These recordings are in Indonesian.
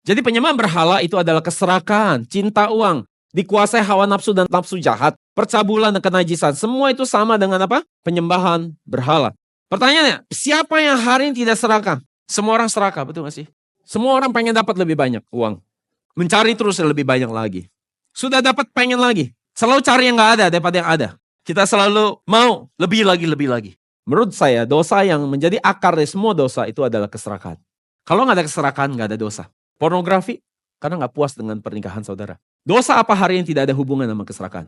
Jadi penyembahan berhala itu adalah keserakahan, cinta uang, dikuasai hawa nafsu dan nafsu jahat, percabulan dan kenajisan. Semua itu sama dengan apa? Penyembahan berhala. Pertanyaannya, siapa yang hari ini tidak serakah? Semua orang serakah, betul gak sih? Semua orang pengen dapat lebih banyak uang. Mencari terus lebih banyak lagi. Sudah dapat pengen lagi. Selalu cari yang gak ada daripada yang ada. Kita selalu mau lebih lagi. Menurut saya, dosa yang menjadi akar dari semua dosa itu adalah keserakahan. Kalau gak ada keserakahan, gak ada dosa. Pornografi, karena gak puas dengan pernikahan saudara. Dosa apa hari ini tidak ada hubungan sama keserakahan?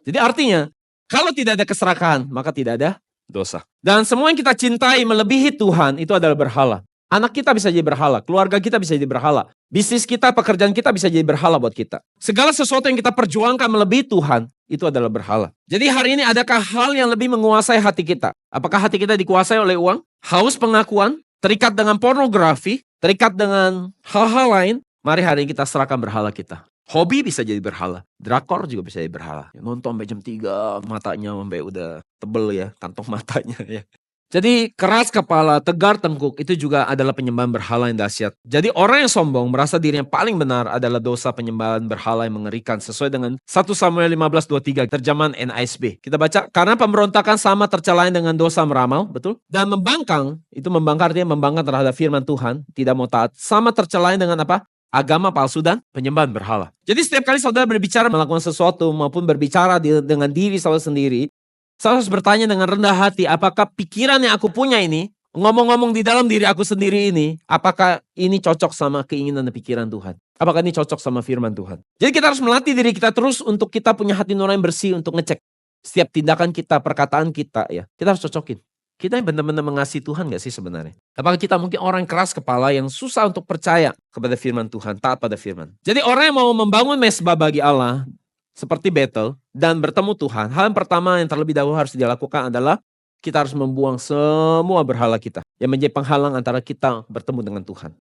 Jadi artinya, kalau tidak ada keserakahan, maka tidak ada dosa. Dan semua yang kita cintai melebihi Tuhan, itu adalah berhala. Anak kita bisa jadi berhala, keluarga kita bisa jadi berhala. Bisnis kita, pekerjaan kita bisa jadi berhala buat kita. Segala sesuatu yang kita perjuangkan melebihi Tuhan, itu adalah berhala. Jadi hari ini adakah hal yang lebih menguasai hati kita? Apakah hati kita dikuasai oleh uang? Haus pengakuan? Terikat dengan pornografi? Terikat dengan hal-hal lain? Mari hari ini kita serahkan berhala kita. Hobi bisa jadi berhala. Drakor juga bisa jadi berhala. Nonton sampai jam 3, matanya sampai udah tebel ya, kantong matanya ya. Jadi keras kepala, tegar tengkuk itu juga adalah penyembahan berhala yang dahsyat. Jadi orang yang sombong merasa dirinya paling benar adalah dosa penyembahan berhala yang mengerikan sesuai dengan 1 Samuel 15:23 terjemahan NASB. Kita baca, karena pemberontakan sama tercela dengan dosa meramal, betul? Dan membangkang, itu membangkang artinya membangkang terhadap firman Tuhan, tidak mau taat, sama tercela dengan apa? Agama palsu dan penyembahan berhala. Jadi setiap kali saudara berbicara melakukan sesuatu maupun berbicara dengan diri saudara sendiri, saya harus bertanya dengan rendah hati, apakah pikiran yang aku punya ini, ngomong-ngomong di dalam diri aku sendiri ini, apakah ini cocok sama keinginan dan pikiran Tuhan? Apakah ini cocok sama firman Tuhan? Jadi kita harus melatih diri kita terus untuk kita punya hati nurani yang bersih untuk ngecek setiap tindakan kita, perkataan kita ya. Kita harus cocokin. Kita yang benar-benar mengasihi Tuhan gak sih sebenarnya? Apakah kita mungkin orang keras kepala yang susah untuk percaya kepada firman Tuhan, taat pada firman? Jadi orang yang mau membangun mesbah bagi Allah, seperti Betel, dan bertemu Tuhan, hal yang pertama yang terlebih dahulu harus dilakukan adalah kita harus membuang semua berhala kita yang menjadi penghalang antara kita bertemu dengan Tuhan.